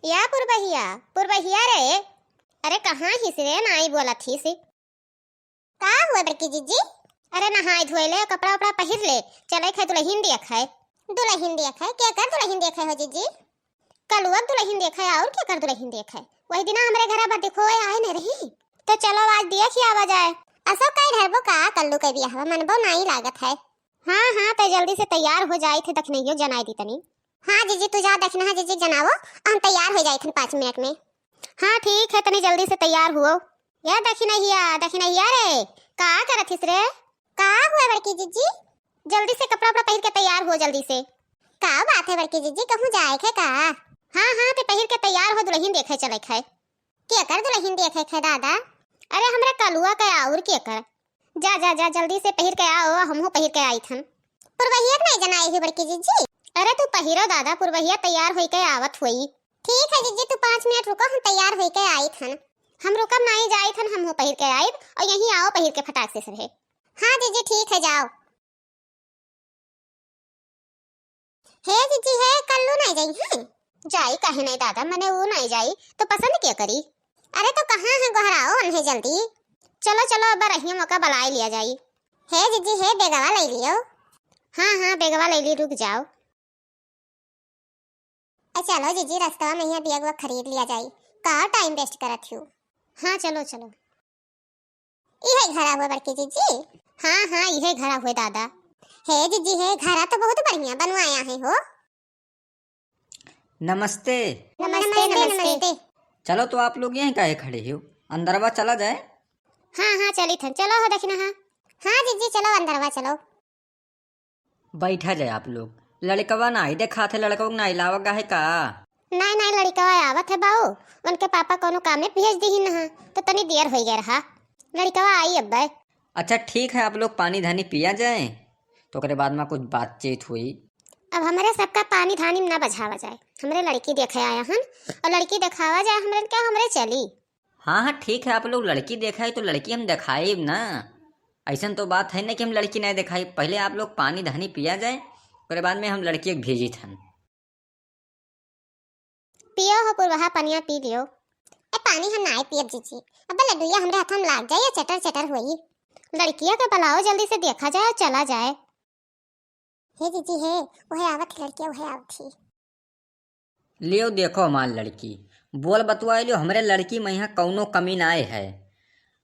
या पुरबहिया पुरबहिया रे। अरे कहाँ हिस रे, नाई बोला थी सी। का हुआ बड़की जीजी? अरे नहाई धोए ले, कपड़ा उपड़ा पहिर ले, चले खाए दुल्हन देखाए। दुल्हन देखाए क्या कर? दुल्हन देखाए हो जीजी? कलुआ दुल्हन देखाए और क्या कर? दुल्हन देखाए वही दिन हमारे घर पर देखो आए न रही, तो चलो आज देख ही आवा जाए। असो कई ढरबो का कल्लू के बियाह मनबो नहीं लागत है। हाँ हाँ तो जल्दी से तैयार हो जाए थे, दखनइयो जनाई दी तनी। हाँ जीजी तू जा देखना है, जीजी जनावो हम तैयार हो जाए थे 5 मिनट में। हाँ ठीक है, तनी जल्दी से तैयार हुओ। या दखनइया रे, का करथिस रे? का हुआ बड़की जीजी? जल्दी से कपड़ा उपड़ा पहिर के तैयार हो जल्दी से। का बात है बड़की जीजी, कहूं जाए खे का? हाँ हाँ ते पहिर के तैयार हो, दुल्हन देखे चले खे। क्या कर दुल्हन देखे खे दादा? अरे हमरे कलुआ का और क्या कर। जा जा जा जल्दी से पहिर के आओ, हमहू पहिर के आई थन। पुरवहिया नहीं जनाई है बड़की जीजी? अरे तू पहिरो दादा, पुरवहिया तैयार होई के आवत होई। ठीक है जीजी तू 5 मिनट रुको, हम तैयार होई के आई थन। हम रुकम नहीं जाई थन, हमहू पहिर के आइब और यहीं आओ पहिर के फटाक से रहे। हाँ जीजी ठीक है जाओ। हे जीजी है कल्लू नहीं जाई है? जाई काहे नहीं दादा, मने वो नहीं जाई तो पसंद क्या करी? अरे तो कहाँ है गोहराओ अनहे जल्दी। चलो चलो अब रही मौका बलाई लिया जाई। हे जीजी है बेगवा ले लियो। हाँ हाँ बेगवा ले ली, रुक जाओ। चलो जीजी रास्ता में ही बेगवा खरीद लिया जाई, का टाइम वेस्ट करत हूँ। हाँ चलो चलो। इहे घरा हुआ बड़की जीजी? हाँ हाँ इहे घरा हुए दादा। हे जीजी है घरा तो बहुत बढ़िया बनवाया है हो। नमस्ते। नमस्ते नमस्ते। चलो तो आप लोग यहाँ काहे खड़े हो, अंदरवा चला जाए। हाँ हाँ चली थन, चलो हो दखना। हाँ हाँ जीजी चलो अंदरवा चलो। बैठा जाए आप लोग। लड़कवा नाई देखा थे, लड़कवा नाई लावा है का? नहीं नहीं लड़कवा आवत है बाऊ, उनके पापा कोनो काम में भेज दी न, तो तनी देर हो गया रहा। लड़कवा आई अब। अच्छा ठीक है, आप लोग पानी धानी पिया जाए तो उसके बाद में कुछ बातचीत हुई। अब हमारे सबका पानी धानी ना बझावा जाए, हमरे लड़की देखे आया हन और लड़की दिखावा जाए हमरे क्या हमरे चली। हाँ हाँ ठीक है, आप लोग लड़की देखा है तो लड़की हम दिखाए ना, ऐसा तो बात है ना कि हम लड़की नहीं दिखाई। पहले आप लोग पानी धानी पिया जाए, उसके बाद में हम लड़की एक भेजी थन। पियो हो पुरवहा पनिया पी लियो। ए पानी हम नाई पियब जीजी, अब लड्डूया हमरे हाथ में लाग जाए या चटर चटर होई। लड़किया के बुलाओ जल्दी से देखा जाए और चला जाए। हे जीजी है वह आवत लड़किया वह आवत। लियो देखो हमारी लड़की, बोल बतवाए लियो हमरे लड़की में यहाँ कौनो कमी ना है।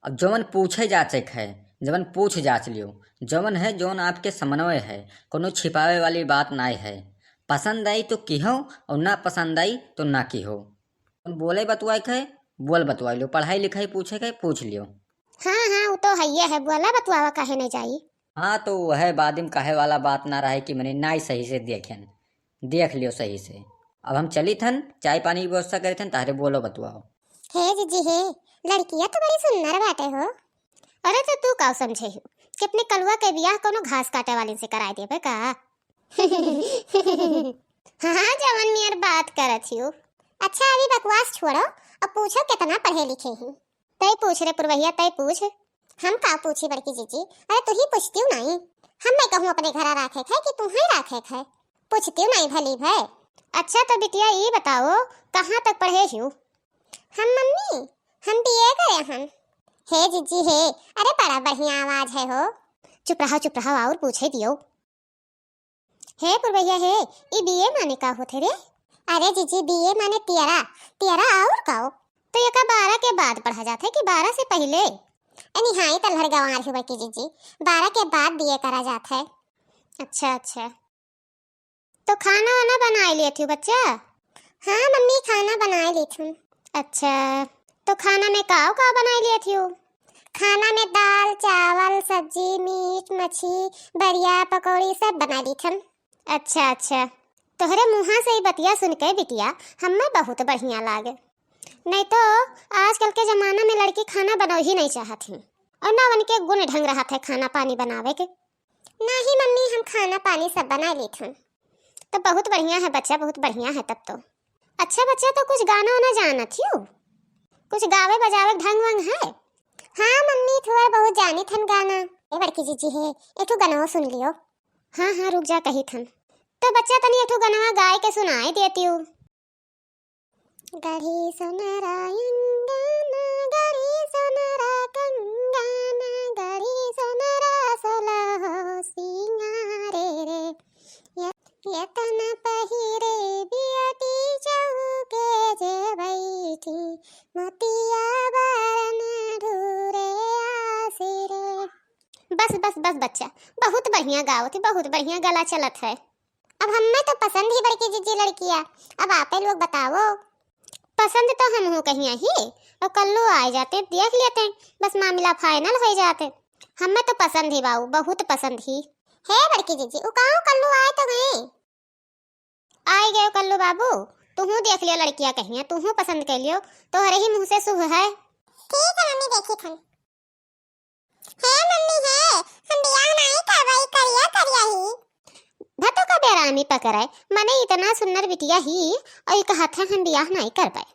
अब जवन पूछे जाचक है, जवन पूछ जाच लियो, जवन है जवन आपके समन्वय है, कोनो छिपावे वाली बात ना है। पसंद आई तो की हो और ना पसंद आई तो ना की हो। बोले बतवाए के बोल बतवा लियो, पढ़ाई लिखाई पूछे के पूछ लियो। हाँ हाँ वो तो है है, बोला बतवावा काहे नहीं जाई। हाँ तो वह बादिम कहे वाला बात ना रहे कि मैंने ना ही सही से देखें, देख लियो सही से। अब हम चली थन, चाय पानी की व्यवस्था करे थन, तारे बोलो बतवाओ। हे जीजी है लड़किया तो बड़ी सुंदर बाटे हो। अरे तो तू का समझे हो कि अपने कलुआ के बियाह कोनो घास काटे वाली से कराए देबे का? हाँ जवन मियर बात करत हियो। अच्छा अभी बकवास छोड़ो और पूछो कितना पढ़े लिखे हैं। तय पूछ रे पुरवैया, तय पूछ। हम का पूछी बड़की जीजी? अरे तू ही पूछती हूँ नहीं, हम मैं कहूँ अपने घर राखे थे कि तू ही राखे थे? पूछती हूँ नहीं भली भाई। अच्छा तो बिटिया ये बताओ कहाँ तक पढ़े हो? हम मम्मी हम बीए करे हन। हे जीजी है, अरे बड़ा बढ़िया आवाज है हो। चुप रहा और पूछे दियो। हे पुरवैया है ये बीए माने का होते रे? अरे जीजी बीए माने तियरा, तियरा और काओ तो ये का 12 के बाद पढ़ा जाता है कि 12 से पहले? निहाई तलहर गंवार हुआ की जीजी, 12 के बाद बीए करा जाता है। अच्छा अच्छा तो खाना वाना बना लिए थी बच्चा? हाँ मम्मी खाना बना ली थी। अच्छा तो खाना में काव का बना लिए थी? खाना में दाल चावल सब्जी मीट मछली बढ़िया पकौड़ी सब बना ली थी। अच्छा अच्छा तोहरे मुँहा से ही बतिया सुन के बिटिया हमें बहुत बढ़िया लागे। नहीं तो आजकल के जमाना में लड़की खाना बनाओ ही नहीं चाहती और ना उनके गुण ढंग रहा था खाना पानी बनावे के। नहीं मम्मी हम खाना पानी सब बना ली थी। तो बहुत बढ़िया है बच्चा, बहुत बढ़िया है तब तो। अच्छा बच्चा तो कुछ गाना वाना जाना थी, कुछ गावे बजावे ढंग वंग है? हाँ मम्मी थोड़ा बहुत जानी थन गाना। ए बड़की जीजी है एक गाना सुन लियो। हाँ हाँ रुक जा कही थन। तो बच्चा तनी एक गाना गाय के सुनाई देती हूँ। गढ़ी सोनारा अंगना गढ़ी सोनारा कंगना गढ़ी सोनारा सोलह सिंगारे रे यतन पहिरे बियटी चौके जे बैठी मोतिया बरन ढूरे आसिरे। बस बस बस बच्चा, बहुत बढ़िया गाओ थी, बहुत बढ़िया गला चलत है। अब हमें तो पसंद ही बड़की जीजी लड़कियां, अब आपे लोग बताओ। पसंद तो हम हो कहीं ही, और कल्लू आ जाते देख लेते, बस मामला फाइनल हो जाते। हमें तो पसंद ही बाबू, बहुत पसंद ही है बड़की जीजी। उकाओ कल्लू आए तो गए, आए गए कल्लू बाबू। तुहू देख लियो लड़कियां कहीं, तुहू पसंद कर लियो, तो हरे ही मुंह से शुभ है। ठीक है मम्मी, देखी थन है मम्मी है, हम बियाह नहीं करवाई, करिया ही भतो का बेरामी पकड़ाए, मने इतना सुंदर बिटिया ही और एक हाथ हम बियाह नहीं कर पाए।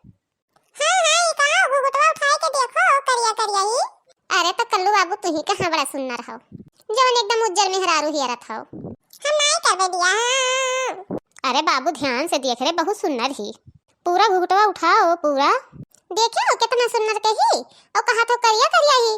हां हां ये कहां घुघुटवा उठाए के देखो, करिया ही। अरे तो कल्लू बाबू तू ही कहां बड़ा सुंदर हो, जवन एकदम उज्जर मेहरारू हियरत हो। हम नहीं करबे बियाह। अरे बाबू ध्यान से देख रे, बहुत सुंदर ही, पूरा घुघुटवा उठाओ पूरा, देखे हो कितना सुंदर कही और कहा तो करिया ही।